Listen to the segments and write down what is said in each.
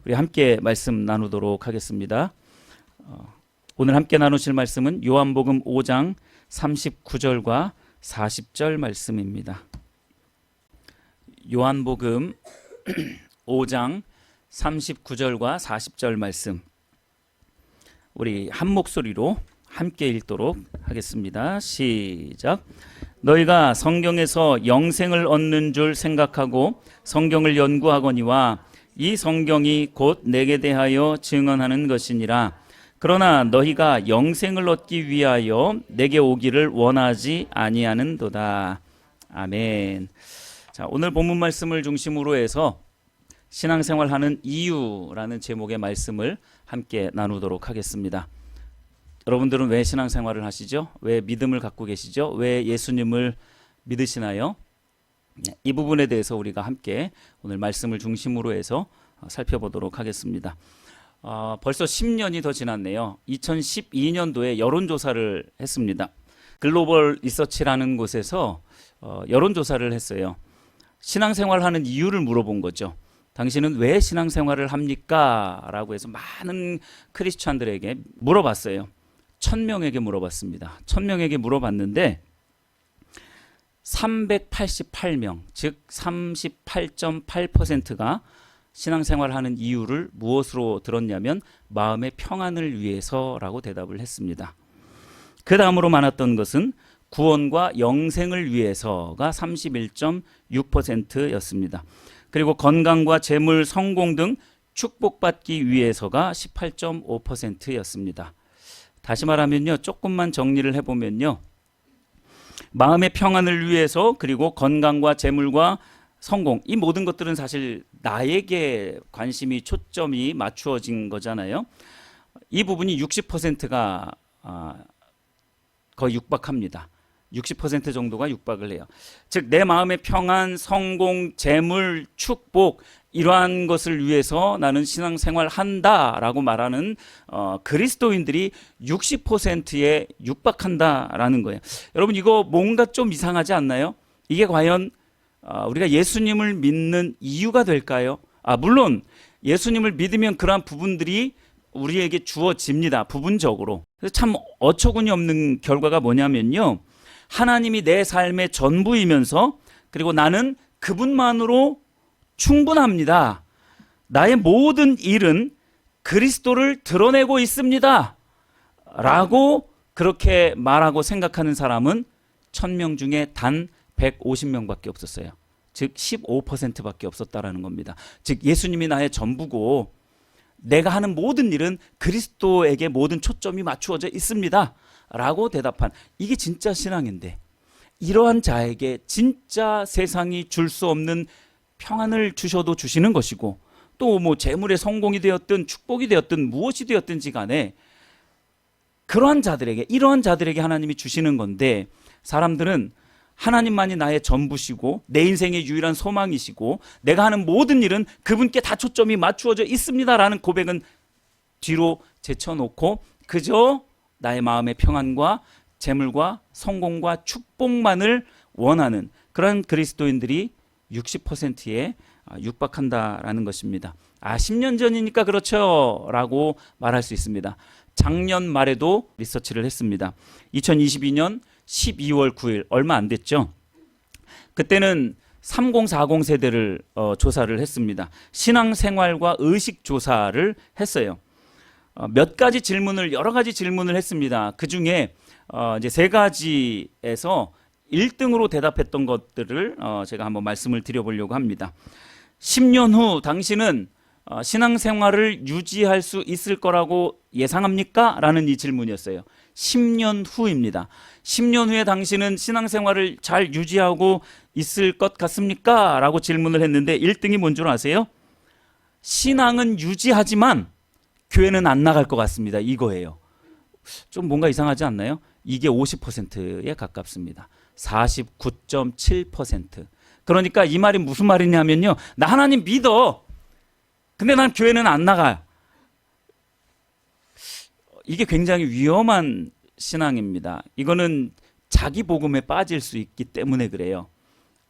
우리 함께 말씀 나누도록 하겠습니다. 오늘 함께 나누실 말씀은 요한복음 5장 39절과 40절 말씀입니다. 요한복음 5장 39절과 40절 말씀, 우리 한 목소리로 함께 읽도록 하겠습니다. 시작. 너희가 성경에서 영생을 얻는 줄 생각하고 성경을 연구하거니와 이 성경이 곧 내게 대하여 증언하는 것이니라. 그러나 너희가 영생을 얻기 위하여 내게 오기를 원하지 아니하는도다. 아멘. 자, 오늘 본문 말씀을 중심으로 해서 신앙생활하는 이유라는 제목의 말씀을 함께 나누도록 하겠습니다. 여러분들은 왜 신앙생활을 하시죠? 왜 믿음을 갖고 계시죠? 왜 예수님을 믿으시나요? 이 부분에 대해서 우리가 함께 오늘 말씀을 중심으로 해서 살펴보도록 하겠습니다. 벌써 10년이 더 지났네요. 2012년도에 여론조사를 했습니다. 글로벌 리서치라는 곳에서 여론조사를 했어요. 신앙생활하는 이유를 물어본 거죠. 당신은 왜 신앙생활을 합니까? 라고 해서 많은 크리스찬들에게 물어봤어요. 1000명에게 물어봤습니다. 1000명에게 물어봤는데 388명, 즉 38.8%가 신앙생활하는 이유를 무엇으로 들었냐면 마음의 평안을 위해서라고 대답을 했습니다. 그 다음으로 많았던 것은 구원과 영생을 위해서가 31.6%였습니다. 그리고 건강과 재물, 성공 등 축복받기 위해서가 18.5%였습니다. 다시 말하면요, 조금만 정리를 해보면요, 마음의 평안을 위해서, 그리고 건강과 재물과 성공, 이 모든 것들은 사실 나에게 관심이, 초점이 맞추어진 거잖아요. 이 부분이 60%가 거의 육박합니다. 60% 정도가 육박을 해요. 즉 내 마음의 평안, 성공, 재물, 축복, 이러한 것을 위해서 나는 신앙생활 한다라고 말하는 그리스도인들이 60%에 육박한다라는 거예요. 여러분, 이거 뭔가 좀 이상하지 않나요? 이게 과연 우리가 예수님을 믿는 이유가 될까요? 물론 예수님을 믿으면 그러한 부분들이 우리에게 주어집니다. 부분적으로. 그래서 참 어처구니 없는 결과가 뭐냐면요, 하나님이 내 삶의 전부이면서 그리고 나는 그분만으로 충분합니다. 나의 모든 일은 그리스도를 드러내고 있습니다. 라고 그렇게 말하고 생각하는 사람은 1000명 중에 단 150명밖에 없었어요. 즉 15%밖에 없었다라는 겁니다. 즉 예수님이 나의 전부고 내가 하는 모든 일은 그리스도에게 모든 초점이 맞추어져 있습니다. 라고 대답한, 이게 진짜 신앙인데, 이러한 자에게 진짜 세상이 줄 수 없는 평안을 주셔도 주시는 것이고, 또 뭐 재물의 성공이 되었든 축복이 되었든 무엇이 되었든지 간에 이러한 자들에게 하나님이 주시는 건데, 사람들은 하나님만이 나의 전부시고 내 인생의 유일한 소망이시고 내가 하는 모든 일은 그분께 다 초점이 맞추어져 있습니다라는 고백은 뒤로 제쳐놓고 그저 나의 마음의 평안과 재물과 성공과 축복만을 원하는 그런 그리스도인들이 60%에 육박한다라는 것입니다. 10년 전이니까 그렇죠 라고 말할 수 있습니다. 작년 말에도 리서치를 했습니다. 2022년 12월 9일, 얼마 안 됐죠. 그때는 3040 세대를 조사를 했습니다. 신앙생활과 의식 조사를 했어요. 여러 가지 질문을 했습니다. 그 중에 이제 3가지에서 1등으로 대답했던 것들을 제가 한번 말씀을 드려보려고 합니다. 10년 후 당신은 신앙생활을 유지할 수 있을 거라고 예상합니까? 라는 이 질문이었어요. 10년 후입니다. 10년 후에 당신은 신앙생활을 잘 유지하고 있을 것 같습니까? 라고 질문을 했는데 1등이 뭔 줄 아세요? 신앙은 유지하지만 교회는 안 나갈 것 같습니다. 이거예요. 좀 뭔가 이상하지 않나요? 이게 50%에 가깝습니다. 49.7%. 그러니까 이 말이 무슨 말이냐면요, 나 하나님 믿어. 근데 난 교회는 안 나가. 이게 굉장히 위험한 신앙입니다. 이거는 자기 복음에 빠질 수 있기 때문에 그래요.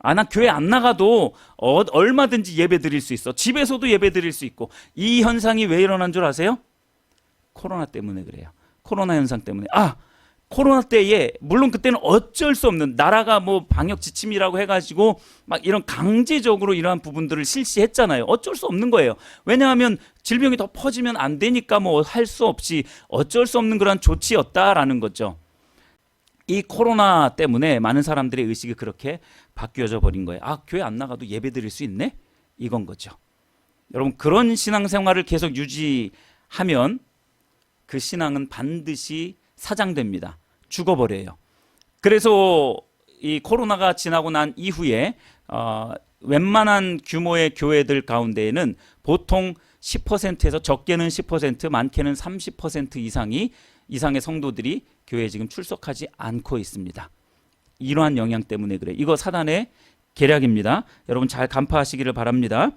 나 교회 안 나가도 얼마든지 예배 드릴 수 있어. 집에서도 예배 드릴 수 있고. 이 현상이 왜 일어난 줄 아세요? 코로나 때문에 그래요. 코로나 현상 때문에. 코로나 때에 물론 그때는 어쩔 수 없는, 나라가 뭐 방역 지침이라고 해가지고 막 이런 강제적으로 이러한 부분들을 실시했잖아요. 어쩔 수 없는 거예요. 왜냐하면 질병이 더 퍼지면 안 되니까 뭐 할 수 없이 어쩔 수 없는 그런 조치였다라는 거죠. 이 코로나 때문에 많은 사람들의 의식이 그렇게 바뀌어져 버린 거예요. 교회 안 나가도 예배 드릴 수 있네? 이건 거죠. 여러분, 그런 신앙생활을 계속 유지하면 그 신앙은 반드시 사장됩니다. 죽어버려요. 그래서 이 코로나가 지나고 난 이후에 웬만한 규모의 교회들 가운데에는 보통 10%에서 적게는 10%, 많게는 30% 이상의 성도들이 교회에 지금 출석하지 않고 있습니다. 이러한 영향 때문에 그래요. 이거 사단의 계략입니다. 여러분 잘 간파하시기를 바랍니다.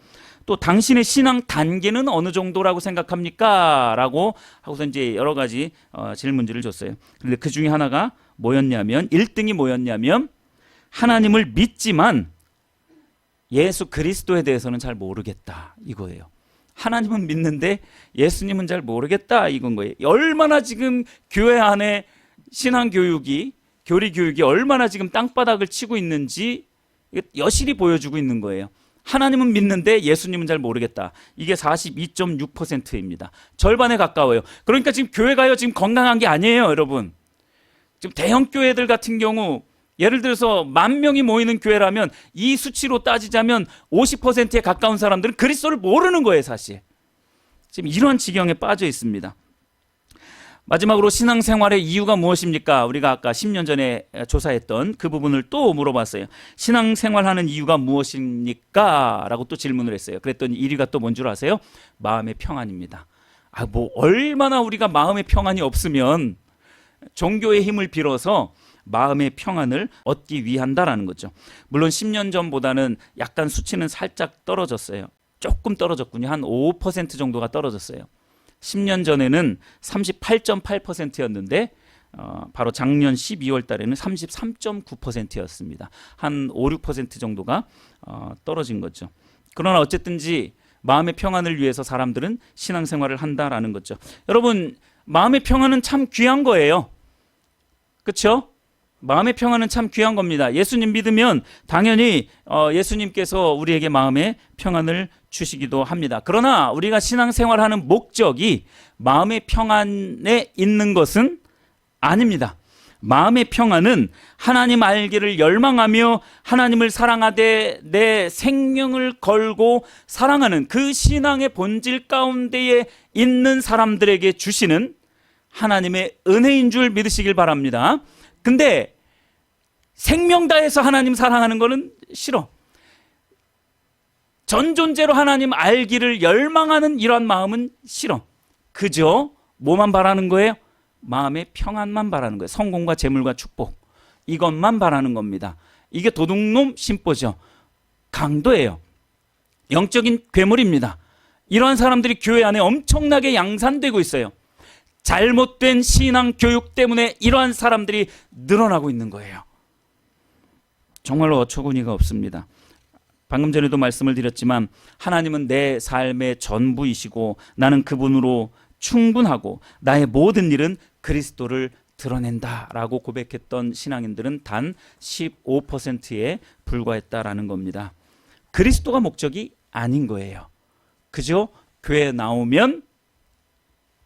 또 당신의 신앙 단계는 어느 정도라고 생각합니까? 라고 하고서 이제 여러 가지 질문지를 줬어요. 그런데 그 중에 하나가 뭐였냐면, 1등이 뭐였냐면, 하나님을 믿지만 예수 그리스도에 대해서는 잘 모르겠다, 이거예요. 하나님은 믿는데 예수님은 잘 모르겠다, 이건 거예요. 얼마나 지금 교회 안에 신앙교육이, 교리교육이 얼마나 지금 땅바닥을 치고 있는지 여실히 보여주고 있는 거예요. 하나님은 믿는데 예수님은 잘 모르겠다. 이게 42.6%입니다. 절반에 가까워요. 그러니까 지금 교회가요, 지금 건강한 게 아니에요, 여러분. 지금 대형 교회들 같은 경우, 예를 들어서 10,000명이 모이는 교회라면 이 수치로 따지자면 50%에 가까운 사람들은 그리스도를 모르는 거예요, 사실. 지금 이러한 지경에 빠져 있습니다. 마지막으로 신앙생활의 이유가 무엇입니까? 우리가 아까 10년 전에 조사했던 그 부분을 또 물어봤어요. 신앙생활하는 이유가 무엇입니까? 라고 또 질문을 했어요. 그랬더니 1위가 또 뭔 줄 아세요? 마음의 평안입니다. 얼마나 우리가 마음의 평안이 없으면 종교의 힘을 빌어서 마음의 평안을 얻기 위한다라는 거죠. 물론 10년 전보다는 약간 수치는 살짝 떨어졌어요. 조금 떨어졌군요. 한 5% 정도가 떨어졌어요. 10년 전에는 38.8%였는데 바로 작년 12월 달에는 33.9%였습니다. 한 5, 6% 정도가 떨어진 거죠. 그러나 어쨌든지 마음의 평안을 위해서 사람들은 신앙생활을 한다라는 거죠. 여러분, 마음의 평안은 참 귀한 거예요. 그렇죠? 마음의 평안은 참 귀한 겁니다. 예수님 믿으면 당연히 예수님께서 우리에게 마음의 평안을 주시기도 합니다. 그러나 우리가 신앙생활하는 목적이 마음의 평안에 있는 것은 아닙니다. 마음의 평안은 하나님 알기를 열망하며 하나님을 사랑하되 내 생명을 걸고 사랑하는 그 신앙의 본질 가운데에 있는 사람들에게 주시는 하나님의 은혜인 줄 믿으시길 바랍니다. 근데 생명 다해서 하나님 사랑하는 거는 싫어. 전 존재로 하나님 알기를 열망하는 이런 마음은 싫어. 그저 뭐만 바라는 거예요? 마음의 평안만 바라는 거예요. 성공과 재물과 축복, 이것만 바라는 겁니다. 이게 도둑놈 심보죠. 강도예요. 영적인 괴물입니다. 이러한 사람들이 교회 안에 엄청나게 양산되고 있어요. 잘못된 신앙 교육 때문에 이러한 사람들이 늘어나고 있는 거예요. 정말로 어처구니가 없습니다. 방금 전에도 말씀을 드렸지만 하나님은 내 삶의 전부이시고 나는 그분으로 충분하고 나의 모든 일은 그리스도를 드러낸다라고 고백했던 신앙인들은 단 15%에 불과했다라는 겁니다. 그리스도가 목적이 아닌 거예요. 그저 교회에 나오면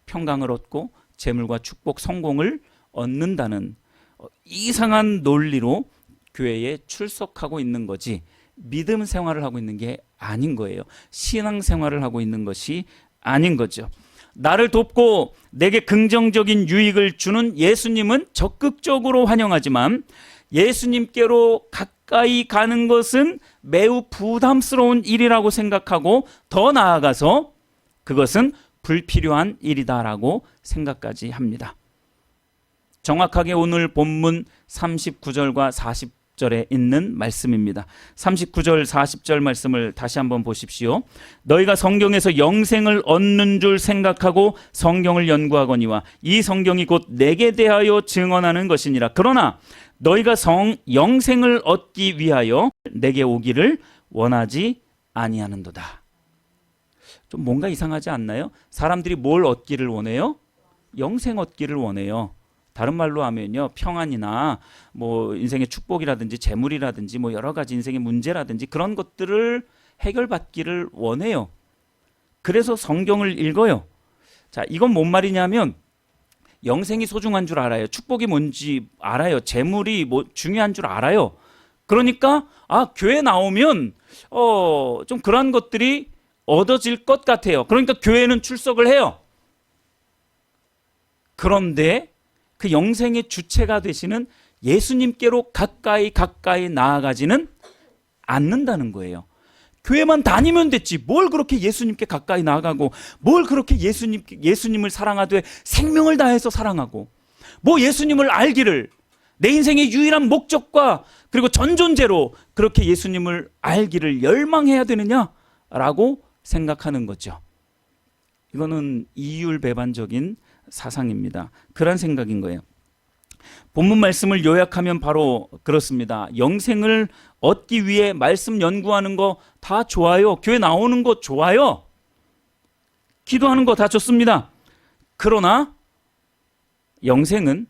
평강을 얻고 재물과 축복, 성공을 얻는다는 이상한 논리로 교회에 출석하고 있는 거지, 믿음 생활을 하고 있는 게 아닌 거예요. 신앙 생활을 하고 있는 것이 아닌 거죠. 나를 돕고 내게 긍정적인 유익을 주는 예수님은 적극적으로 환영하지만 예수님께로 가까이 가는 것은 매우 부담스러운 일이라고 생각하고 더 나아가서 그것은 불필요한 일이다라고 생각까지 합니다. 정확하게 오늘 본문 39절과 40절에 있는 말씀입니다. 39절 40절 말씀을 다시 한번 보십시오. 너희가 성경에서 영생을 얻는 줄 생각하고 성경을 연구하거니와 이 성경이 곧 내게 대하여 증언하는 것이니라. 그러나 너희가 영생을 얻기 위하여 내게 오기를 원하지 아니하는도다. 좀 뭔가 이상하지 않나요? 사람들이 뭘 얻기를 원해요? 영생 얻기를 원해요. 다른 말로 하면요, 평안이나 뭐 인생의 축복이라든지 재물이라든지 뭐 여러 가지 인생의 문제라든지 그런 것들을 해결받기를 원해요. 그래서 성경을 읽어요. 자, 이건 뭔 말이냐면 영생이 소중한 줄 알아요. 축복이 뭔지 알아요. 재물이 뭐 중요한 줄 알아요. 그러니까 교회 나오면 좀 그런 것들이 얻어질 것 같아요. 그러니까 교회는 출석을 해요. 그런데 그 영생의 주체가 되시는 예수님께로 가까이 나아가지는 않는다는 거예요. 교회만 다니면 됐지 뭘 그렇게 예수님께 가까이 나아가고, 뭘 그렇게 예수님을 사랑하되 생명을 다해서 사랑하고, 뭐 예수님을 알기를 내 인생의 유일한 목적과 그리고 전존재로 그렇게 예수님을 알기를 열망해야 되느냐라고 생각하는 거죠. 이거는 이율배반적인 사상입니다. 그런 생각인 거예요. 본문 말씀을 요약하면 바로 그렇습니다. 영생을 얻기 위해 말씀 연구하는 거 다 좋아요. 교회 나오는 거 좋아요. 기도하는 거 다 좋습니다. 그러나 영생은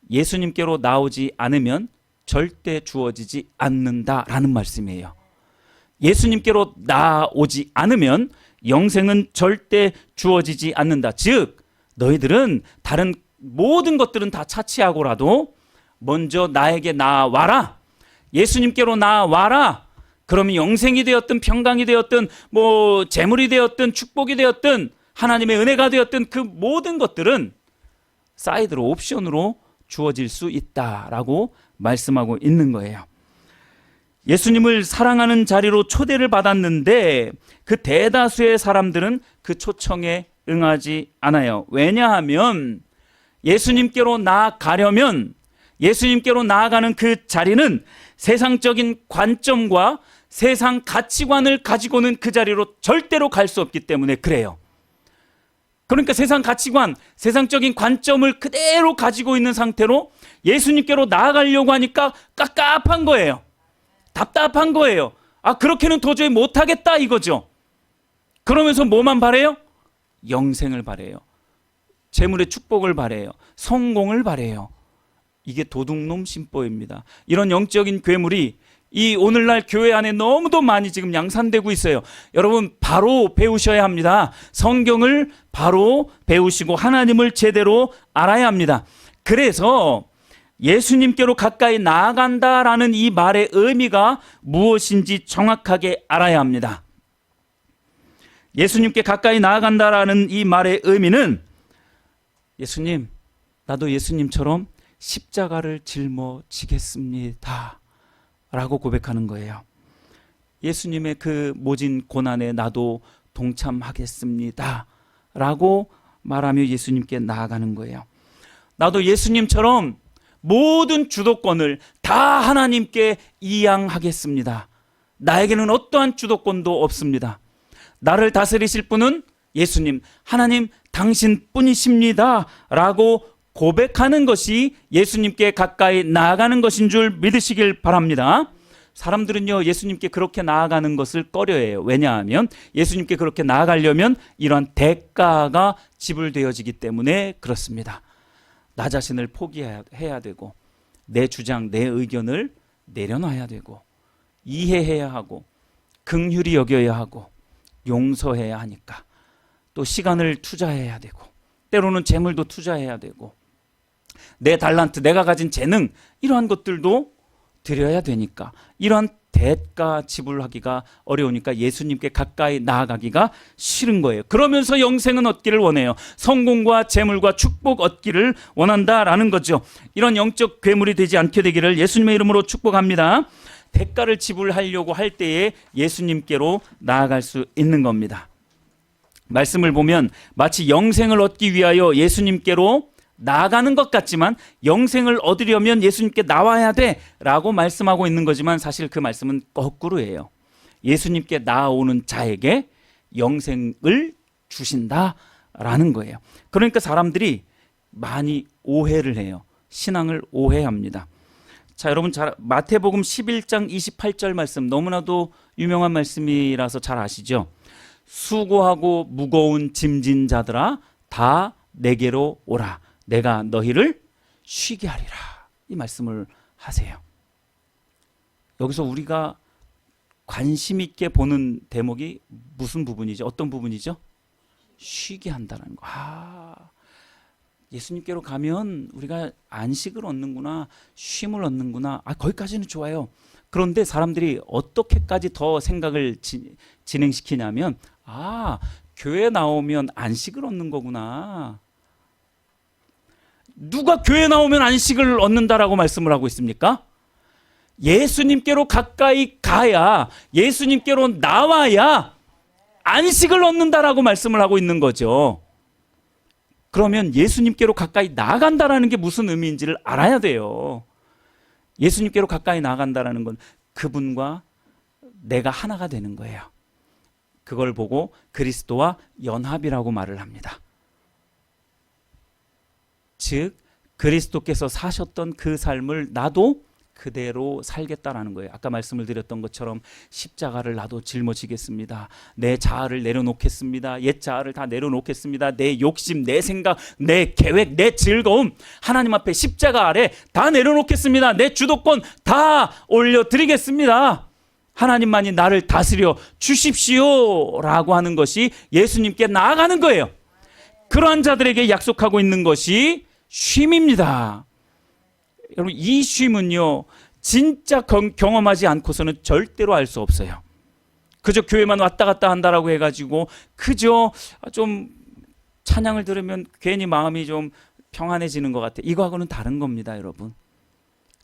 예수님께로 나오지 않으면 절대 주어지지 않는다라는 말씀이에요. 예수님께로 나오지 않으면 영생은 절대 주어지지 않는다. 즉 너희들은 다른 모든 것들은 다 차치하고라도 먼저 나에게 나와라. 예수님께로 나와라. 그러면 영생이 되었든 평강이 되었든 뭐 재물이 되었든 축복이 되었든 하나님의 은혜가 되었든 그 모든 것들은 사이드로 옵션으로 주어질 수 있다라고 말씀하고 있는 거예요. 예수님을 사랑하는 자리로 초대를 받았는데 그 대다수의 사람들은 그 초청에 응하지 않아요. 왜냐하면 예수님께로 나아가려면, 예수님께로 나아가는 그 자리는 세상적인 관점과 세상 가치관을 가지고는 그 자리로 절대로 갈 수 없기 때문에 그래요. 그러니까 세상 가치관, 세상적인 관점을 그대로 가지고 있는 상태로 예수님께로 나아가려고 하니까 깝깝한 거예요. 답답한 거예요. 그렇게는 도저히 못하겠다 이거죠. 그러면서 뭐만 바래요? 영생을 바래요. 재물의 축복을 바래요. 성공을 바래요. 이게 도둑놈 신보입니다. 이런 영적인 괴물이 이 오늘날 교회 안에 너무도 많이 지금 양산되고 있어요. 여러분 바로 배우셔야 합니다. 성경을 바로 배우시고 하나님을 제대로 알아야 합니다. 그래서 예수님께로 가까이 나아간다라는 이 말의 의미가 무엇인지 정확하게 알아야 합니다. 예수님께 가까이 나아간다라는 이 말의 의미는 예수님, 나도 예수님처럼 십자가를 짊어지겠습니다 라고 고백하는 거예요. 예수님의 그 모진 고난에 나도 동참하겠습니다 라고 말하며 예수님께 나아가는 거예요. 나도 예수님처럼 모든 주도권을 다 하나님께 이양하겠습니다. 나에게는 어떠한 주도권도 없습니다. 나를 다스리실 분은 예수님, 하나님 당신뿐이십니다 라고 고백하는 것이 예수님께 가까이 나아가는 것인 줄 믿으시길 바랍니다. 사람들은요, 예수님께 그렇게 나아가는 것을 꺼려해요. 왜냐하면 예수님께 그렇게 나아가려면 이러한 대가가 지불되어지기 때문에 그렇습니다. 나 자신을 포기해야 되고, 내 주장, 내 의견을 내려놔야 되고, 이해해야 하고, 긍휼히 여겨야 하고, 용서해야 하니까 또 시간을 투자해야 되고, 때로는 재물도 투자해야 되고, 내 달란트, 내가 가진 재능, 이러한 것들도 드려야 되니까, 이러한 대가 지불하기가 어려우니까 예수님께 가까이 나아가기가 싫은 거예요. 그러면서 영생은 얻기를 원해요. 성공과 재물과 축복 얻기를 원한다라는 거죠. 이런 영적 괴물이 되지 않게 되기를 예수님의 이름으로 축복합니다. 대가를 지불하려고 할 때에 예수님께로 나아갈 수 있는 겁니다. 말씀을 보면 마치 영생을 얻기 위하여 예수님께로 나아가는 것 같지만 영생을 얻으려면 예수님께 나와야 돼 라고 말씀하고 있는 거지만 사실 그 말씀은 거꾸로예요. 예수님께 나아오는 자에게 영생을 주신다라는 거예요. 그러니까 사람들이 많이 오해를 해요. 신앙을 오해합니다. 자, 여러분 마태복음 11장 28절 말씀 너무나도 유명한 말씀이라서 잘 아시죠? 수고하고 무거운 짐진 자들아 다 내게로 오라. 내가 너희를 쉬게 하리라. 이 말씀을 하세요. 여기서 우리가 관심 있게 보는 대목이 무슨 부분이죠? 어떤 부분이죠? 쉬게 한다는 거. 예수님께로 가면 우리가 안식을 얻는구나, 쉼을 얻는구나. 거기까지는 좋아요. 그런데 사람들이 어떻게까지 더 생각을 진행시키냐면, 교회 나오면 안식을 얻는 거구나. 누가 교회 나오면 안식을 얻는다라고 말씀을 하고 있습니까? 예수님께로 가까이 가야, 예수님께로 나와야 안식을 얻는다라고 말씀을 하고 있는 거죠. 그러면 예수님께로 가까이 나아간다라는 게 무슨 의미인지를 알아야 돼요. 예수님께로 가까이 나아간다라는 건 그분과 내가 하나가 되는 거예요. 그걸 보고 그리스도와 연합이라고 말을 합니다. 즉 그리스도께서 사셨던 그 삶을 나도 그대로 살겠다라는 거예요. 아까 말씀을 드렸던 것처럼 십자가를 나도 짊어지겠습니다. 내 자아를 내려놓겠습니다. 옛 자아를 다 내려놓겠습니다. 내 욕심, 내 생각, 내 계획, 내 즐거움 하나님 앞에 십자가 아래 다 내려놓겠습니다. 내 주도권 다 올려드리겠습니다. 하나님만이 나를 다스려 주십시오 라고 하는 것이 예수님께 나아가는 거예요. 그러한 자들에게 약속하고 있는 것이 쉼입니다. 여러분, 이 쉼은요 진짜 경험하지 않고서는 절대로 알 수 없어요. 그저 교회만 왔다 갔다 한다라고 해가지고 그저 좀 찬양을 들으면 괜히 마음이 좀 평안해지는 것 같아요. 이거하고는 다른 겁니다, 여러분.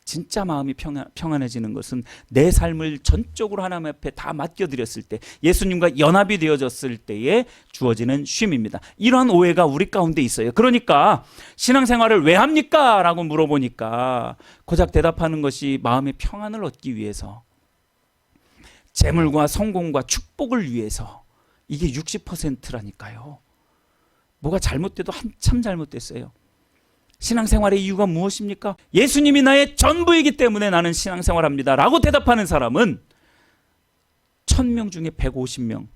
진짜 마음이 평안해지는 것은 내 삶을 전적으로 하나님 앞에 다 맡겨드렸을 때, 예수님과 연합이 되어졌을 때에 주어지는 쉼입니다. 이러한 오해가 우리 가운데 있어요. 그러니까 신앙생활을 왜 합니까? 라고 물어보니까 고작 대답하는 것이 마음의 평안을 얻기 위해서, 재물과 성공과 축복을 위해서. 이게 60%라니까요. 뭐가 잘못돼도 한참 잘못됐어요. 신앙생활의 이유가 무엇입니까? 예수님이 나의 전부이기 때문에 나는 신앙생활합니다 라고 대답하는 사람은 1000명 중에 150명,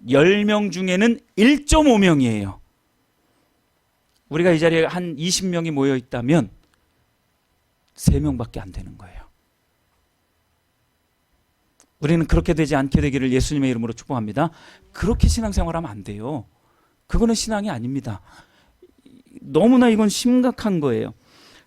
10명 중에는 1.5명이에요. 우리가 이 자리에 한 20명이 모여 있다면 3명밖에 안 되는 거예요. 우리는 그렇게 되지 않게 되기를 예수님의 이름으로 축복합니다. 그렇게 신앙생활하면 안 돼요. 그거는 신앙이 아닙니다. 너무나 이건 심각한 거예요.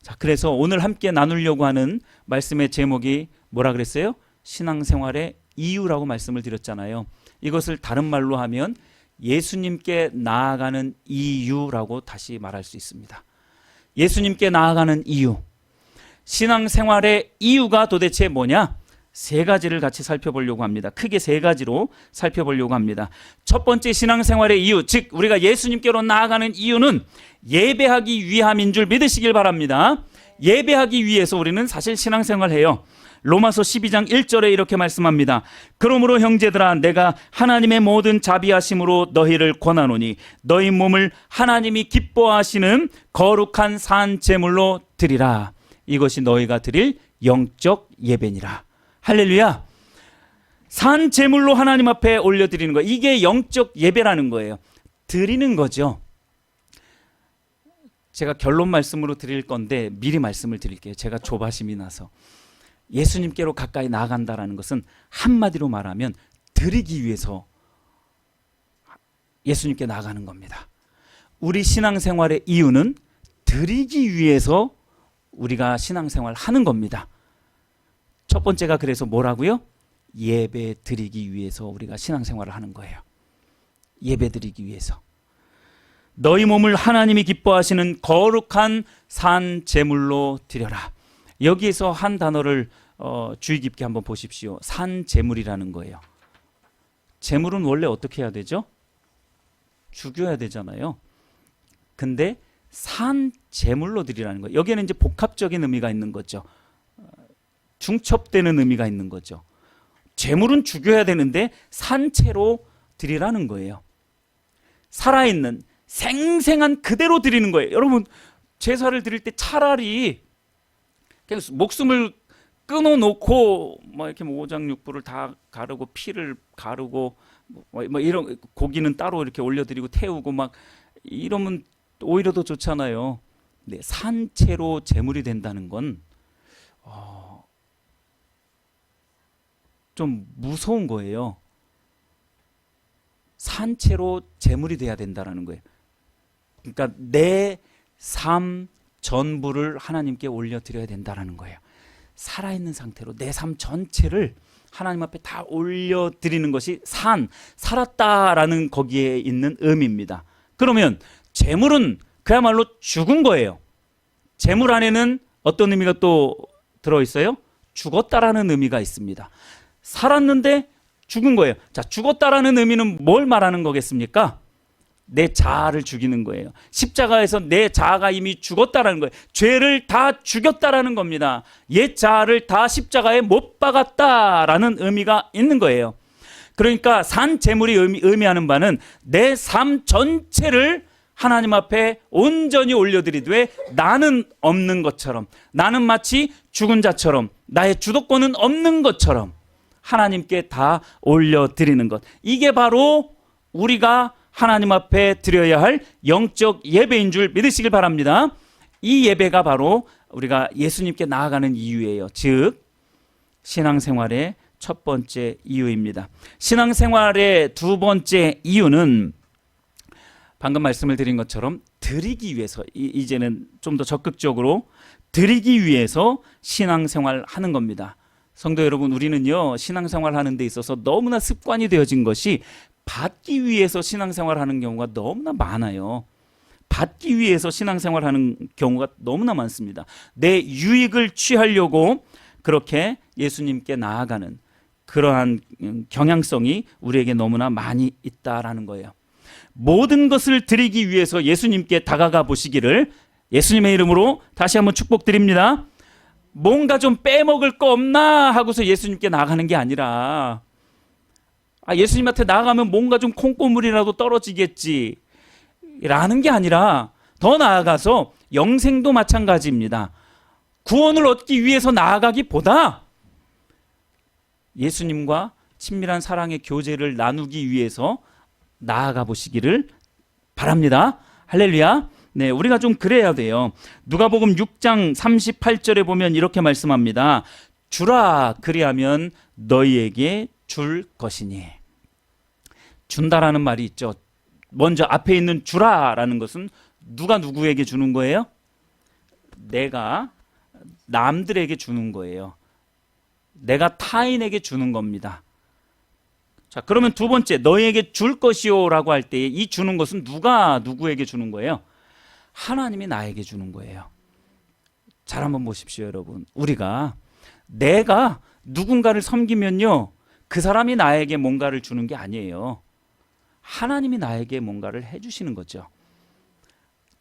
자, 그래서 오늘 함께 나누려고 하는 말씀의 제목이 뭐라 그랬어요? 신앙생활의 이유라고 말씀을 드렸잖아요. 이것을 다른 말로 하면 예수님께 나아가는 이유라고 다시 말할 수 있습니다. 예수님께 나아가는 이유. 신앙생활의 이유가 도대체 뭐냐? 3가지를 같이 살펴보려고 합니다. 크게 3가지로 살펴보려고 합니다. 첫 번째 신앙생활의 이유, 즉 우리가 예수님께로 나아가는 이유는 예배하기 위함인 줄 믿으시길 바랍니다. 예배하기 위해서 우리는 사실 신앙생활해요. 로마서 12장 1절에 이렇게 말씀합니다. 그러므로 형제들아, 내가 하나님의 모든 자비하심으로 너희를 권하노니 너희 몸을 하나님이 기뻐하시는 거룩한 산 제물로 드리라. 이것이 너희가 드릴 영적 예배니라. 할렐루야. 산 제물로 하나님 앞에 올려드리는 거, 이게 영적 예배라는 거예요. 드리는 거죠. 제가 결론 말씀으로 드릴 건데 미리 말씀을 드릴게요. 제가 조바심이 나서. 예수님께로 가까이 나아간다는 것은 한마디로 말하면 드리기 위해서 예수님께 나아가는 겁니다. 우리 신앙생활의 이유는 드리기 위해서 우리가 신앙생활 하는 겁니다. 첫 번째가 그래서 뭐라고요? 예배 드리기 위해서 우리가 신앙생활을 하는 거예요. 예배 드리기 위해서. 너희 몸을 하나님이 기뻐하시는 거룩한 산 제물로 드려라. 여기에서 한 단어를 주의 깊게 한번 보십시오. 산 제물이라는 거예요. 제물은 원래 어떻게 해야 되죠? 죽여야 되잖아요. 근데 산 제물로 드리라는 거예요. 여기에는 이제 복합적인 의미가 있는 거죠. 중첩되는 의미가 있는 거죠. 제물은 죽여야 되는데 산채로 드리라는 거예요. 살아있는 생생한 그대로 드리는 거예요. 여러분, 제사를 드릴 때 차라리 그냥 목숨을 끊어놓고 뭐 이렇게 뭐 오장육부를 다 가르고 피를 가르고 뭐 이런 고기는 따로 이렇게 올려드리고 태우고 막 이러면 오히려 더 좋잖아요. 네, 산채로 제물이 된다는 건 좀 무서운 거예요. 산채로 제물이 돼야 된다는 거예요. 그러니까 내 삶 전부를 하나님께 올려드려야 된다는 거예요. 살아있는 상태로 내 삶 전체를 하나님 앞에 다 올려드리는 것이 살았다라는 거기에 있는 의미입니다. 그러면 제물은 그야말로 죽은 거예요. 제물 안에는 어떤 의미가 또 들어있어요? 죽었다라는 의미가 있습니다. 살았는데 죽은 거예요. 자, 죽었다라는 의미는 뭘 말하는 거겠습니까? 내 자아를 죽이는 거예요. 십자가에서 내 자아가 이미 죽었다라는 거예요. 죄를 다 죽였다라는 겁니다. 옛 자아를 다 십자가에 못 박았다라는 의미가 있는 거예요. 그러니까 산 제물이 의미하는 바는 내 삶 전체를 하나님 앞에 온전히 올려드리되 나는 없는 것처럼, 나는 마치 죽은 자처럼, 나의 주도권은 없는 것처럼 하나님께 다 올려드리는 것. 이게 바로 우리가 하나님 앞에 드려야 할 영적 예배인 줄 믿으시길 바랍니다. 이 예배가 바로 우리가 예수님께 나아가는 이유예요. 즉 신앙생활의 첫 번째 이유입니다. 신앙생활의 두 번째 이유는 방금 말씀을 드린 것처럼 드리기 위해서, 이제는 좀 더 적극적으로 드리기 위해서 신앙생활 하는 겁니다. 성도 여러분, 우리는요 신앙생활 하는 데 있어서 너무나 습관이 되어진 것이 받기 위해서 신앙생활 하는 경우가 너무나 많아요. 받기 위해서 신앙생활 하는 경우가 너무나 많습니다. 내 유익을 취하려고 그렇게 예수님께 나아가는 그러한 경향성이 우리에게 너무나 많이 있다라는 거예요. 모든 것을 드리기 위해서 예수님께 다가가 보시기를 예수님의 이름으로 다시 한번 축복드립니다. 뭔가 좀 빼먹을 거 없나 하고서 예수님께 나가는 게 아니라 예수님한테 나가면 뭔가 좀 콩고물이라도 떨어지겠지 라는 게 아니라 더 나아가서 영생도 마찬가지입니다. 구원을 얻기 위해서 나아가기보다 예수님과 친밀한 사랑의 교제를 나누기 위해서 나아가 보시기를 바랍니다. 할렐루야. 네, 우리가 좀 그래야 돼요. 누가복음 6장 38절에 보면 이렇게 말씀합니다. 주라, 그리하면 너희에게 줄 것이니. 준다라는 말이 있죠. 먼저 앞에 있는 주라라는 것은 누가 누구에게 주는 거예요? 내가 남들에게 주는 거예요. 내가 타인에게 주는 겁니다. 자, 그러면 두 번째, 너희에게 줄 것이요 라고 할 때 이 주는 것은 누가 누구에게 주는 거예요? 하나님이 나에게 주는 거예요. 잘 한번 보십시오, 여러분. 내가 누군가를 섬기면요, 그 사람이 나에게 뭔가를 주는 게 아니에요. 하나님이 나에게 뭔가를 해주시는 거죠.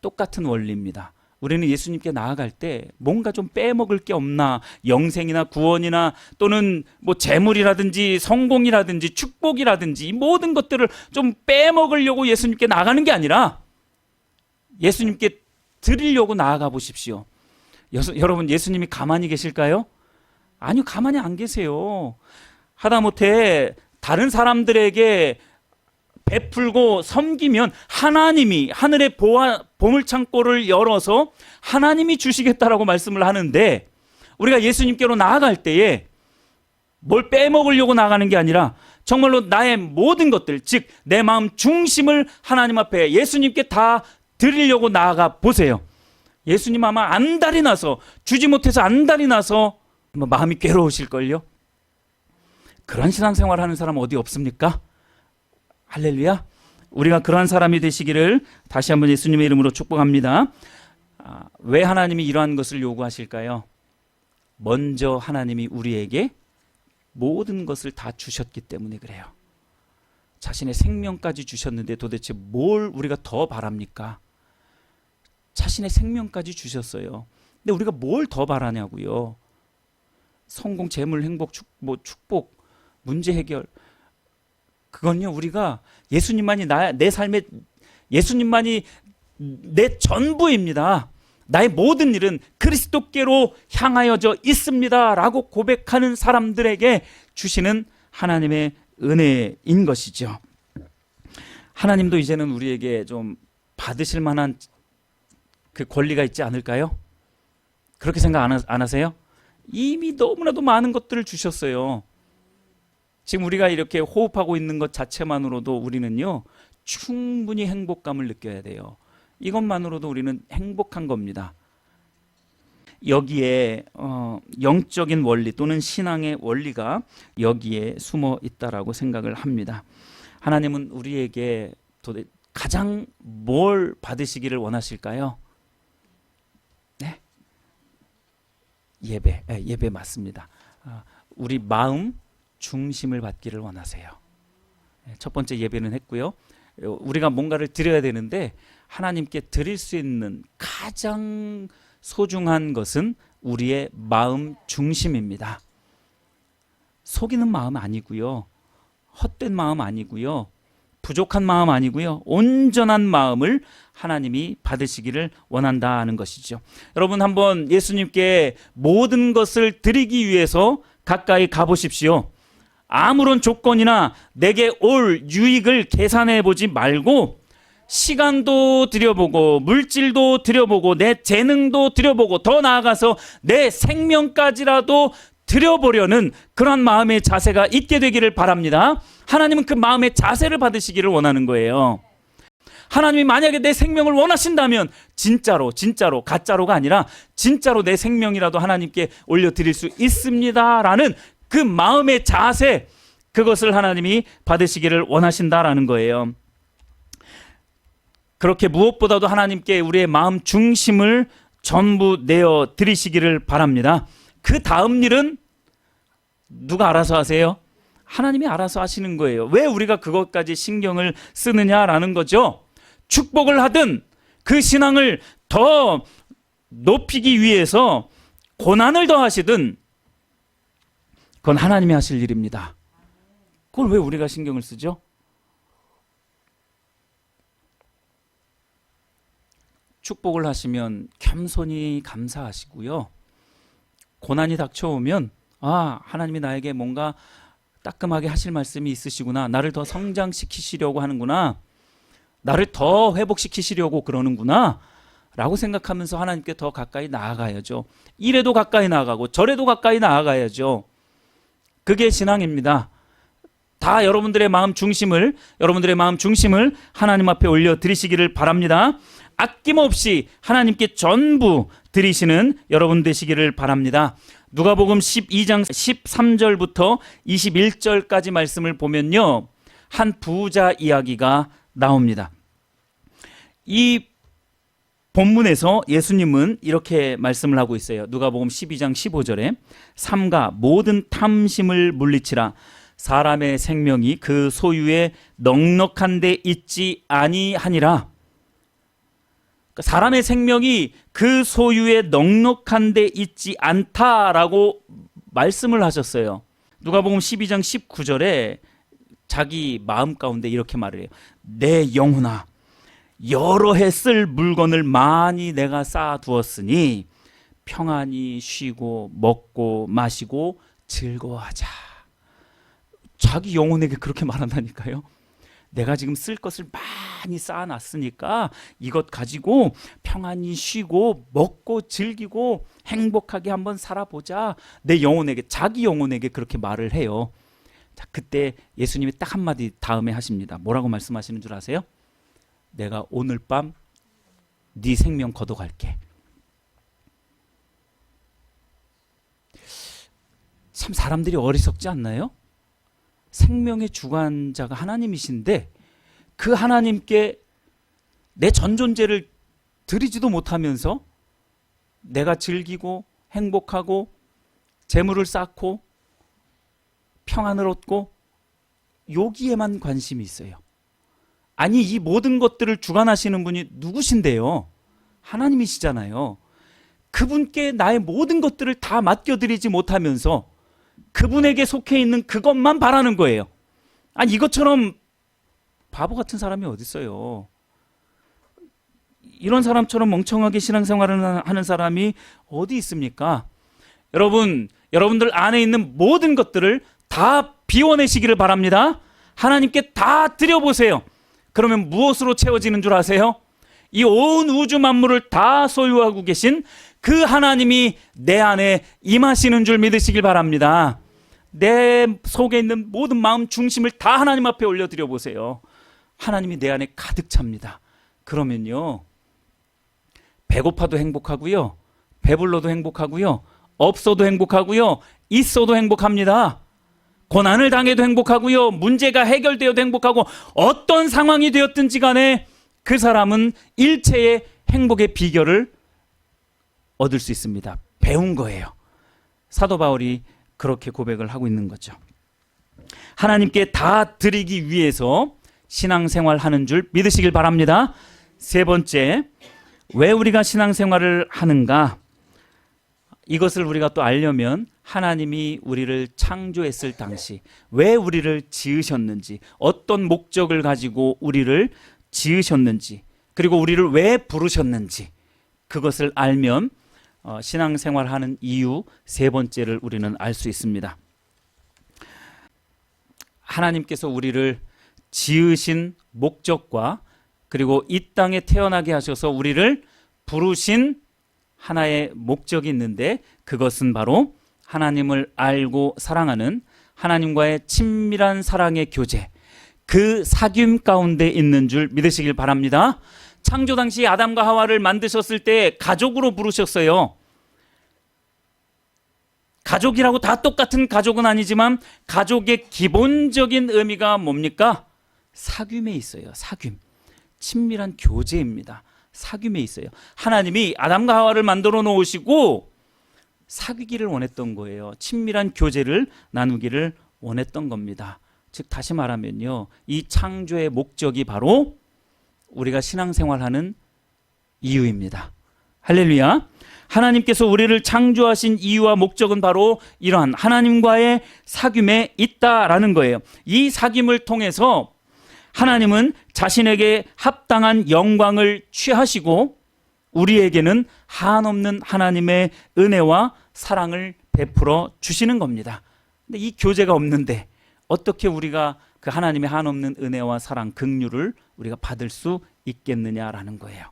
똑같은 원리입니다. 우리는 예수님께 나아갈 때 뭔가 좀 빼먹을 게 없나, 영생이나 구원이나 또는 뭐 재물이라든지 성공이라든지 축복이라든지 이 모든 것들을 좀 빼먹으려고 예수님께 나가는 게 아니라 예수님께 드리려고 나아가 보십시오. 여러분, 예수님이 가만히 계실까요? 아니요, 가만히 안 계세요. 하다못해 다른 사람들에게 베풀고 섬기면 하나님이 하늘의 보물창고를 열어서 하나님이 주시겠다라고 말씀을 하는데, 우리가 예수님께로 나아갈 때에 뭘 빼먹으려고 나가는 게 아니라 정말로 나의 모든 것들, 즉 내 마음 중심을 하나님 앞에 예수님께 다 드리려고 나아가 보세요. 예수님 아마 안달이 나서, 주지 못해서 안달이 나서 마음이 괴로우실걸요. 그런 신앙생활 하는 사람 어디 없습니까? 할렐루야. 우리가 그러한 사람이 되시기를 다시 한번 예수님의 이름으로 축복합니다. 왜 하나님이 이러한 것을 요구하실까요? 먼저 하나님이 우리에게 모든 것을 다 주셨기 때문에 그래요. 자신의 생명까지 주셨는데 도대체 뭘 우리가 더 바랍니까? 자신의 생명까지 주셨어요. 근데 우리가 뭘 더 바라냐고요. 성공, 재물, 행복, 축복, 문제 해결, 그건요, 우리가 예수님만이 내 삶의, 예수님만이 내 전부입니다. 나의 모든 일은 그리스도께로 향하여져 있습니다 라고 고백하는 사람들에게 주시는 하나님의 은혜인 것이죠. 하나님도 이제는 우리에게 좀 받으실 만한 그 권리가 있지 않을까요? 그렇게 생각 안 하세요? 이미 너무나도 많은 것들을 주셨어요. 지금 우리가 이렇게 호흡하고 있는 것 자체만으로도 우리는요, 충분히 행복감을 느껴야 돼요. 이것만으로도 우리는 행복한 겁니다. 여기에 영적인 원리 또는 신앙의 원리가 여기에 숨어 있다라고 생각을 합니다. 하나님은 우리에게 가장 뭘 받으시기를 원하실까요? 네? 예배 맞습니다. 우리 마음 중심을 받기를 원하세요. 첫 번째 예배는 했고요. 우리가 뭔가를 드려야 되는데 하나님께 드릴 수 있는 가장 소중한 것은 우리의 마음 중심입니다. 속이는 마음 아니고요. 헛된 마음 아니고요. 부족한 마음 아니고요. 온전한 마음을 하나님이 받으시기를 원한다는 것이죠. 여러분 한번 예수님께 모든 것을 드리기 위해서 가까이 가보십시오. 아무런 조건이나 내게 올 유익을 계산해 보지 말고 시간도 들여보고 물질도 들여보고 내 재능도 들여보고 더 나아가서 내 생명까지라도 드려보려는 그런 마음의 자세가 있게 되기를 바랍니다. 하나님은 그 마음의 자세를 받으시기를 원하는 거예요. 하나님이 만약에 내 생명을 원하신다면 진짜로 가짜로가 아니라 진짜로 내 생명이라도 하나님께 올려드릴 수 있습니다라는 그 마음의 자세, 그것을 하나님이 받으시기를 원하신다라는 거예요. 그렇게 무엇보다도 하나님께 우리의 마음 중심을 전부 내어 드리시기를 바랍니다. 그 다음 일은 누가 알아서 하세요? 하나님이 알아서 하시는 거예요. 왜 우리가 그것까지 신경을 쓰느냐라는 거죠. 축복을 하든 그 신앙을 더 높이기 위해서 고난을 더하시든 그건 하나님이 하실 일입니다. 그걸 왜 우리가 신경을 쓰죠? 축복을 하시면 겸손히 감사하시고요. 고난이 닥쳐오면 하나님이 나에게 뭔가 따끔하게 하실 말씀이 있으시구나. 나를 더 성장시키시려고 하는구나. 나를 더 회복시키시려고 그러는구나 라고 생각하면서 하나님께 더 가까이 나아가야죠. 이래도 가까이 나아가고 저래도 가까이 나아가야죠. 그게 신앙입니다. 다 여러분들의 마음 중심을 하나님 앞에 올려드리시기를 바랍니다. 아낌없이 하나님께 전부 드리시는 여러분 되시기를 바랍니다. 누가복음 12장 13절부터 21절까지 말씀을 보면요, 한 부자 이야기가 나옵니다. 이 본문에서 예수님은 이렇게 말씀을 하고 있어요. 누가복음 12장 15절에 삼가 모든 탐심을 물리치라. 사람의 생명이 그 소유에 넉넉한 데 있지 아니하니라. 사람의 생명이 그 소유에 넉넉한 데 있지 않다라고 말씀을 하셨어요. 누가복음 12장 19절에 자기 마음 가운데 이렇게 말을 해요. 내 영혼아, 여러 해 쓸 물건을 많이 내가 쌓아두었으니 평안히 쉬고 먹고 마시고 즐거워하자. 자기 영혼에게 그렇게 말한다니까요. 내가 지금 쓸 것을 많이 쌓아놨으니까 이것 가지고 평안히 쉬고 먹고 즐기고 행복하게 한번 살아보자. 내 영혼에게, 자기 영혼에게 그렇게 말을 해요. 자, 그때 예수님이 딱 한마디 다음에 하십니다. 뭐라고 말씀하시는 줄 아세요? 내가 오늘 밤 네 생명 걷어갈게. 참 사람들이 어리석지 않나요? 생명의 주관자가 하나님이신데 그 하나님께 내 전 존재를 드리지도 못하면서 내가 즐기고 행복하고 재물을 쌓고 평안을 얻고 여기에만 관심이 있어요. 아니, 이 모든 것들을 주관하시는 분이 누구신데요? 하나님이시잖아요. 그분께 나의 모든 것들을 다 맡겨드리지 못하면서 그분에게 속해 있는 그것만 바라는 거예요. 아니, 이것처럼 바보 같은 사람이 어디 있어요? 이런 사람처럼 멍청하게 신앙생활을 하는 사람이 어디 있습니까? 여러분들 안에 있는 모든 것들을 다 비워내시기를 바랍니다. 하나님께 다 드려보세요. 그러면 무엇으로 채워지는 줄 아세요? 이 온 우주 만물을 다 소유하고 계신 그 하나님이 내 안에 임하시는 줄 믿으시길 바랍니다. 내 속에 있는 모든 마음 중심을 다 하나님 앞에 올려드려 보세요. 하나님이 내 안에 가득 찹니다. 그러면요, 배고파도 행복하고요, 배불러도 행복하고요, 없어도 행복하고요, 있어도 행복합니다. 고난을 당해도 행복하고요, 문제가 해결되어도 행복하고, 어떤 상황이 되었든지 간에 그 사람은 일체의 행복의 비결을 얻을 수 있습니다. 배운 거예요. 사도 바울이 그렇게 고백을 하고 있는 거죠. 하나님께 다 드리기 위해서 신앙생활 하는 줄 믿으시길 바랍니다. 세 번째, 왜 우리가 신앙생활을 하는가? 이것을 우리가 또 알려면 하나님이 우리를 창조했을 당시 왜 우리를 지으셨는지, 어떤 목적을 가지고 우리를 지으셨는지, 그리고 우리를 왜 부르셨는지, 그것을 알면 신앙생활하는 이유 세 번째를 우리는 알 수 있습니다. 하나님께서 우리를 지으신 목적과 그리고 이 땅에 태어나게 하셔서 우리를 부르신 하나의 목적이 있는데, 그것은 바로 하나님을 알고 사랑하는 하나님과의 친밀한 사랑의 교제, 그 사귐 가운데 있는 줄 믿으시길 바랍니다. 창조 당시 아담과 하와를 만드셨을 때 가족으로 부르셨어요. 가족이라고 다 똑같은 가족은 아니지만 가족의 기본적인 의미가 뭡니까? 사귐에 있어요. 사귐. 친밀한 교제입니다. 사귐에 있어요. 하나님이 아담과 하와를 만들어 놓으시고 사귀기를 원했던 거예요. 친밀한 교제를 나누기를 원했던 겁니다. 즉 다시 말하면요, 이 창조의 목적이 바로 우리가 신앙생활하는 이유입니다. 할렐루야. 하나님께서 우리를 창조하신 이유와 목적은 바로 이러한 하나님과의 사귐에 있다라는 거예요. 이 사귐을 통해서 하나님은 자신에게 합당한 영광을 취하시고 우리에게는 한없는 하나님의 은혜와 사랑을 베풀어 주시는 겁니다. 근데 이 교제가 없는데 어떻게 우리가 그 하나님의 한없는 은혜와 사랑, 긍휼을 우리가 받을 수 있겠느냐라는 거예요.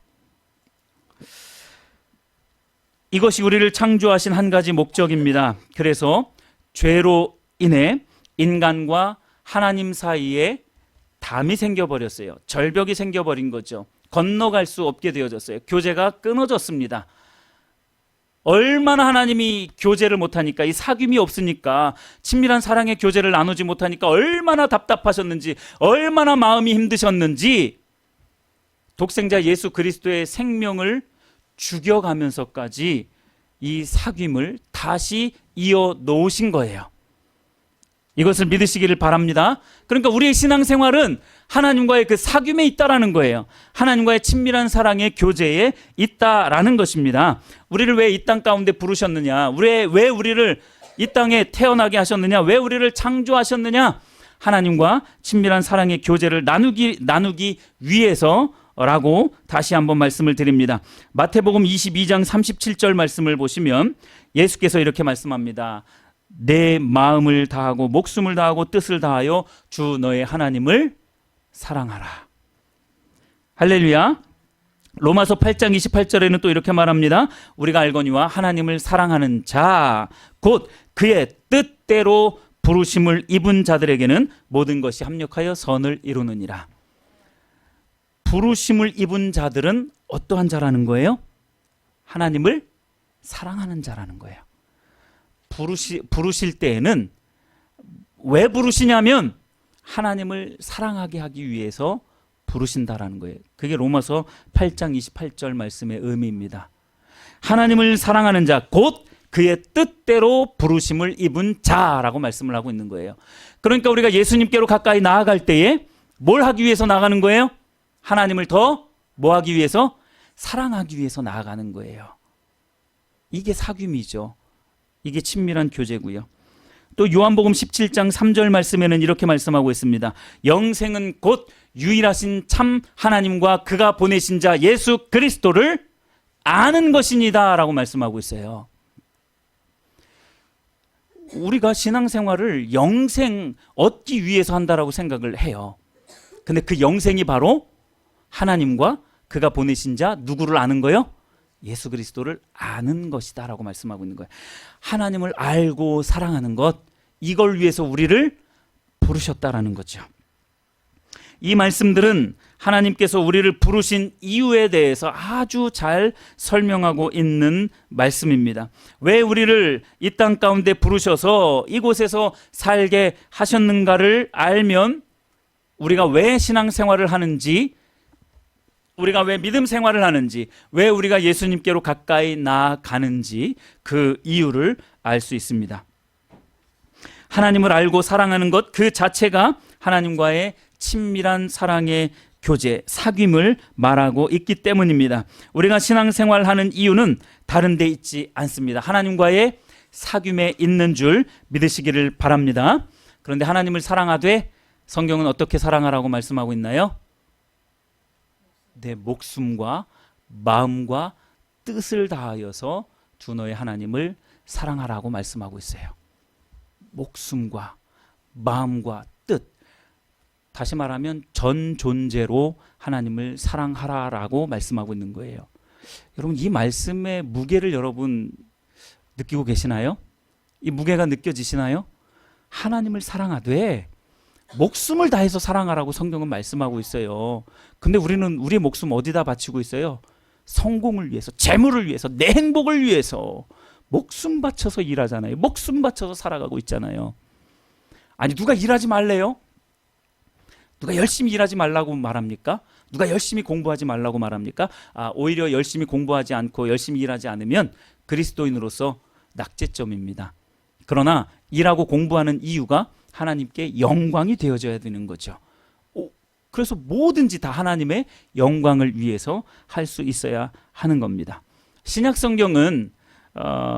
이것이 우리를 창조하신 한 가지 목적입니다. 그래서 죄로 인해 인간과 하나님 사이에 담이 생겨버렸어요. 절벽이 생겨버린 거죠. 건너갈 수 없게 되어졌어요. 교제가 끊어졌습니다. 얼마나 하나님이 교제를 못하니까, 이 사귐이 없으니까, 친밀한 사랑의 교제를 나누지 못하니까 얼마나 답답하셨는지, 얼마나 마음이 힘드셨는지 독생자 예수 그리스도의 생명을 죽여가면서까지 이 사귐을 다시 이어 놓으신 거예요. 이것을 믿으시기를 바랍니다. 그러니까 우리의 신앙생활은 하나님과의 그 사귐에 있다라는 거예요. 하나님과의 친밀한 사랑의 교제에 있다라는 것입니다. 우리를 왜 이 땅 가운데 부르셨느냐? 왜 우리를 이 땅에 태어나게 하셨느냐? 왜 우리를 창조하셨느냐? 하나님과 친밀한 사랑의 교제를 나누기 위해서라고 다시 한번 말씀을 드립니다. 마태복음 22장 37절 말씀을 보시면 예수께서 이렇게 말씀합니다. 내 마음을 다하고 목숨을 다하고 뜻을 다하여 주 너의 하나님을 사랑하라. 할렐루야. 로마서 8장 28절에는 또 이렇게 말합니다. 우리가 알거니와 하나님을 사랑하는 자 곧 그의 뜻대로 부르심을 입은 자들에게는 모든 것이 합력하여 선을 이루느니라. 부르심을 입은 자들은 어떠한 자라는 거예요? 하나님을 사랑하는 자라는 거예요. 부르실 때에는 왜 부르시냐면 하나님을 사랑하게 하기 위해서 부르신다라는 거예요. 그게 로마서 8장 28절 말씀의 의미입니다. 하나님을 사랑하는 자 곧 그의 뜻대로 부르심을 입은 자라고 말씀을 하고 있는 거예요. 그러니까 우리가 예수님께로 가까이 나아갈 때에 뭘 하기 위해서 나가는 거예요? 하나님을 더 뭐 하기 위해서? 사랑하기 위해서 나아가는 거예요. 이게 사귐이죠. 이게 친밀한 교제고요. 또 요한복음 17장 3절 말씀에는 이렇게 말씀하고 있습니다. 영생은 곧 유일하신 참 하나님과 그가 보내신 자 예수 그리스도를 아는 것이니다 라고 말씀하고 있어요. 우리가 신앙생활을 영생 얻기 위해서 한다라고 생각을 해요. 근데 그 영생이 바로 하나님과 그가 보내신 자 누구를 아는 거요? 예수 그리스도를 아는 것이다 라고 말씀하고 있는 거예요. 하나님을 알고 사랑하는 것, 이걸 위해서 우리를 부르셨다라는 거죠. 이 말씀들은 하나님께서 우리를 부르신 이유에 대해서 아주 잘 설명하고 있는 말씀입니다. 왜 우리를 이 땅 가운데 부르셔서 이곳에서 살게 하셨는가를 알면 우리가 왜 신앙생활을 하는지, 우리가 왜 믿음 생활을 하는지, 왜 우리가 예수님께로 가까이 나아가는지 그 이유를 알 수 있습니다. 하나님을 알고 사랑하는 것 그 자체가 하나님과의 친밀한 사랑의 교제, 사귐을 말하고 있기 때문입니다. 우리가 신앙생활하는 이유는 다른 데 있지 않습니다. 하나님과의 사귐에 있는 줄 믿으시기를 바랍니다. 그런데 하나님을 사랑하되 성경은 어떻게 사랑하라고 말씀하고 있나요? 내 목숨과 마음과 뜻을 다하여서 주 너의 하나님을 사랑하라고 말씀하고 있어요. 목숨과 마음과 뜻, 다시 말하면 전 존재로 하나님을 사랑하라라고 말씀하고 있는 거예요. 여러분, 이 말씀의 무게를 여러분 느끼고 계시나요? 이 무게가 느껴지시나요? 하나님을 사랑하되 목숨을 다해서 사랑하라고 성경은 말씀하고 있어요. 근데 우리는 우리의 목숨 어디다 바치고 있어요? 성공을 위해서, 재물을 위해서, 내 행복을 위해서 목숨 바쳐서 일하잖아요. 목숨 바쳐서 살아가고 있잖아요. 아니, 누가 일하지 말래요? 누가 열심히 일하지 말라고 말합니까? 누가 열심히 공부하지 말라고 말합니까? 오히려 열심히 공부하지 않고 열심히 일하지 않으면 그리스도인으로서 낙제점입니다. 그러나 일하고 공부하는 이유가 하나님께 영광이 되어져야 되는 거죠. 그래서 뭐든지 다 하나님의 영광을 위해서 할 수 있어야 하는 겁니다. 신약 성경은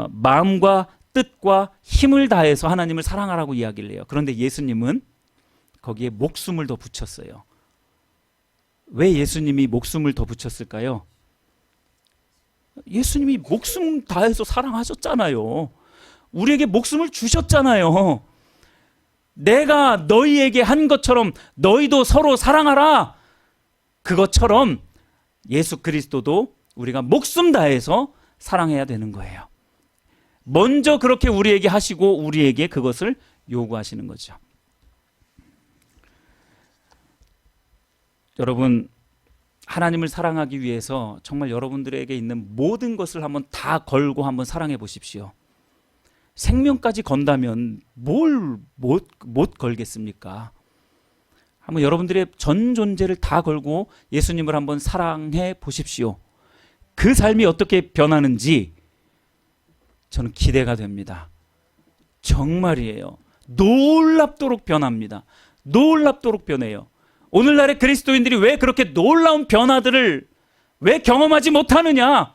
마음과 뜻과 힘을 다해서 하나님을 사랑하라고 이야기를 해요. 그런데 예수님은 거기에 목숨을 더 붙였어요. 왜 예수님이 목숨을 더 붙였을까요? 예수님이 목숨 다해서 사랑하셨잖아요. 우리에게 목숨을 주셨잖아요. 내가 너희에게 한 것처럼 너희도 서로 사랑하라. 그것처럼 예수 그리스도도 우리가 목숨 다해서 사랑해야 되는 거예요. 먼저 그렇게 우리에게 하시고 우리에게 그것을 요구하시는 거죠. 여러분, 하나님을 사랑하기 위해서 정말 여러분들에게 있는 모든 것을 한번 다 걸고 한번 사랑해 보십시오. 생명까지 건다면 뭘 못 걸겠습니까? 한번 여러분들의 전 존재를 다 걸고 예수님을 한번 사랑해 보십시오. 그 삶이 어떻게 변하는지 저는 기대가 됩니다. 정말이에요. 놀랍도록 변합니다. 놀랍도록 변해요. 오늘날의 그리스도인들이 왜 그렇게 놀라운 변화들을 왜 경험하지 못하느냐?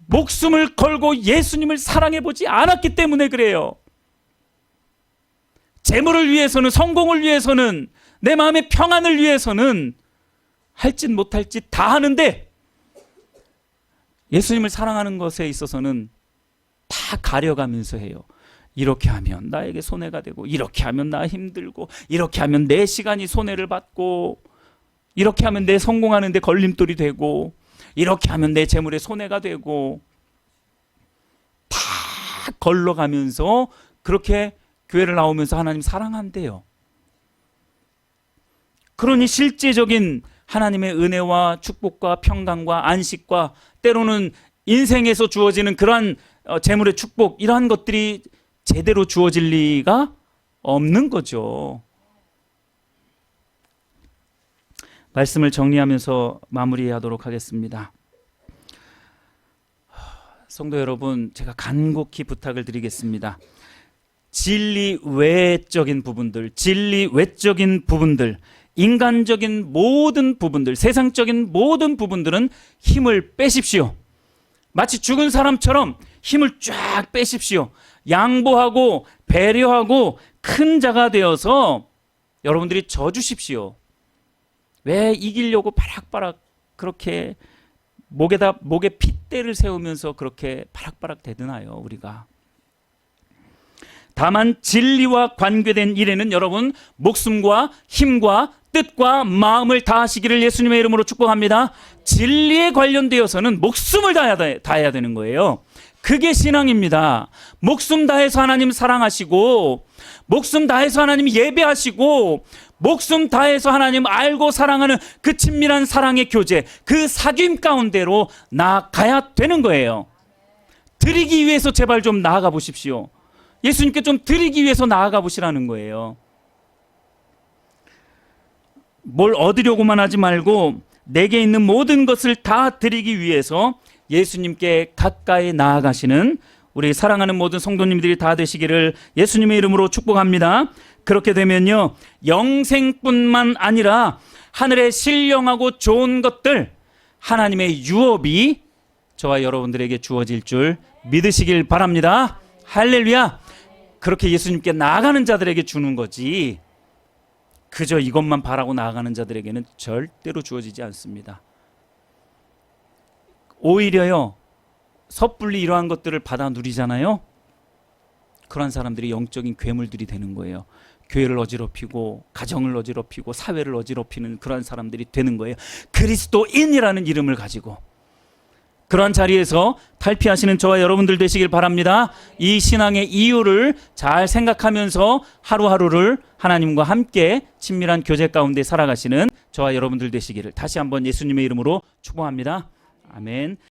목숨을 걸고 예수님을 사랑해보지 않았기 때문에 그래요. 재물을 위해서는, 성공을 위해서는, 내 마음의 평안을 위해서는 할 짓 못할 짓 다 하는데 예수님을 사랑하는 것에 있어서는 다 가려가면서 해요. 이렇게 하면 나에게 손해가 되고, 이렇게 하면 나 힘들고, 이렇게 하면 내 시간이 손해를 받고, 이렇게 하면 내 성공하는 데 걸림돌이 되고, 이렇게 하면 내 재물에 손해가 되고, 다 걸러가면서 그렇게 교회를 나오면서 하나님 사랑한대요. 그러니 실제적인 하나님의 은혜와 축복과 평강과 안식과 때로는 인생에서 주어지는 그러한 재물의 축복, 이러한 것들이 제대로 주어질 리가 없는 거죠. 말씀을 정리하면서 마무리하도록 하겠습니다. 성도 여러분, 제가 간곡히 부탁을 드리겠습니다. 진리 외적인 부분들, 진리 외적인 부분들, 인간적인 모든 부분들, 세상적인 모든 부분들은 힘을 빼십시오. 마치 죽은 사람처럼 힘을 쫙 빼십시오. 양보하고 배려하고 큰 자가 되어서 여러분들이 져주십시오. 왜 이기려고 바락바락 그렇게 목에 핏대를 세우면서 그렇게 바락바락 대드나요, 우리가? 다만 진리와 관계된 일에는 여러분 목숨과 힘과 뜻과 마음을 다하시기를 예수님의 이름으로 축복합니다. 진리에 관련되어서는 목숨을 다해야 되는 거예요. 그게 신앙입니다. 목숨 다해서 하나님 사랑하시고, 목숨 다해서 하나님 예배하시고, 목숨 다해서 하나님 알고 사랑하는 그 친밀한 사랑의 교제, 그 사귐 가운데로 나아가야 되는 거예요. 드리기 위해서 제발 좀 나아가 보십시오. 예수님께 좀 드리기 위해서 나아가 보시라는 거예요. 뭘 얻으려고만 하지 말고 내게 있는 모든 것을 다 드리기 위해서 예수님께 가까이 나아가시는 우리 사랑하는 모든 성도님들이 다 되시기를 예수님의 이름으로 축복합니다. 그렇게 되면요, 영생뿐만 아니라 하늘의 신령하고 좋은 것들, 하나님의 유업이 저와 여러분들에게 주어질 줄 믿으시길 바랍니다. 할렐루야. 그렇게 예수님께 나아가는 자들에게 주는 거지, 그저 이것만 바라고 나아가는 자들에게는 절대로 주어지지 않습니다. 오히려요, 섣불리 이러한 것들을 받아 누리잖아요. 그런 사람들이 영적인 괴물들이 되는 거예요. 교회를 어지럽히고 가정을 어지럽히고 사회를 어지럽히는 그런 사람들이 되는 거예요. 그리스도인이라는 이름을 가지고. 그런 자리에서 탈피하시는 저와 여러분들 되시길 바랍니다. 이 신앙의 이유를 잘 생각하면서 하루하루를 하나님과 함께 친밀한 교제 가운데 살아가시는 저와 여러분들 되시기를 다시 한번 예수님의 이름으로 축복합니다. 아멘.